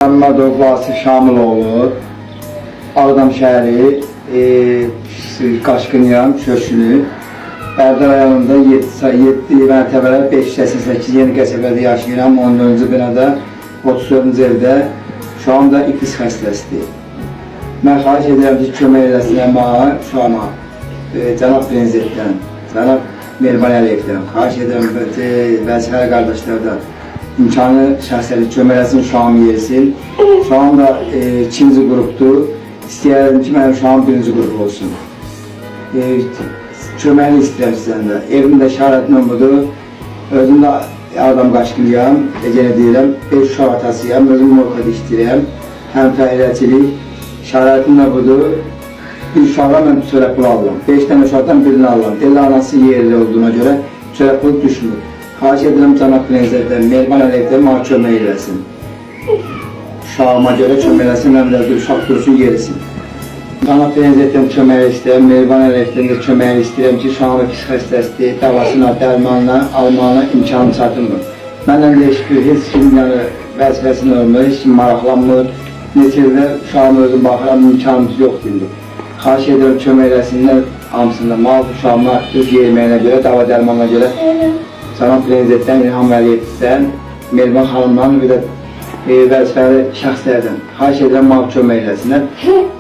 Məmmədov Vasif Şamiloğlu, Ağdam şəhəri, Qaşqınyan köşkünü, Bərdər rayonunda 7 mərtəbələr 588 yeni qəsəbədə yaşayıram. 14-cü binada 34-cü evdə şu anda iqtis xəstəsidir. Mən xahiş edirəm ki, kömək eləsinlər mənə, şu an Cənab Prezidentdən, Cənab Mehriban Əliyevdən xahiş edirəm vəzifəli qardaşlardan imkanı şəxsəli kömək eləsin, şu an yersin. Şu anda 2-ci qrupdur. İstəyərdim ki, mənim şu an 1-ci qrup olsun. Köməyini istəyirəm sizdən də. Evimdə şəhərətim budur. Özüm də Ağdam Qaşqınyan, yenə deyirəm, 5 uşaq atasıyam, özüm morkada işləyirəm. Həm fəaliyyətçilik, şəhərətim də budur. Bir uşaqla mən çörək pulu alıram. 5 dənə uşaqdan birini alıram. Deli anası yerli olduğuna görə çörək pulu düşmür. Xahiş edirəm Cənab Prezidentdən, Mehriban Əliyevdən mənə kömək eləsin. Uşağıma görə kömək eləsin, həm də bir uşaq dursun yerisin. Cənab Prezidentdən kömək istəyirəm, Mehriban Əliyevdən də kömək istəyirəm ki, uşağıma pis xəstəsidir, davasına, dərmanına, almanına imkanı çatılmır. Məndən də heç kim vəzifəsini olmur, heç kim maraqlanmır. Neçə ildə uşağıma özüm baxıram, imkanımız yoxdur indi. Xahiş edirəm kömək eləsinlər hamısında, mal uşağıma öz yeməyinə görə, dava dərmanına görə. Cənab Prezidentdən, İlham Əliyevdən, Mehriban xanımdan bir də vəzifəli şəxslərdən xahiş edirəm mənə kömək eləsinlər.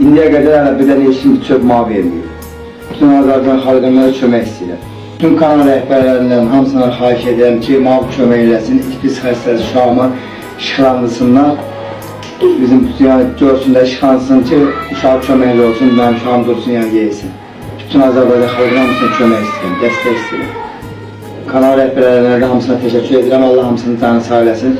İndiyə qədər hələ bir dənə işin çöp mənə verməyib. Bütün Azərbaycan xalqına kömək istəyirəm. Bütün kanal rəhbərlərindən hamısına xahiş edirəm ki, mənə kömək eləsin. İqtis xəstəsi uşağıma işıqlandırsınlar. Bizim görsünlər, işıqlansın ki, uşaq köməkli olsun, mənim uşağım dursun, yəni yesin. Bütün Azərbaycan xalqına hamısına kömək istəyirəm, dəstək istəyirəm. Kanal rəhbərlərinə də hamısına təşəkkür edirəm. Allah hamısını canı sağ eləsin.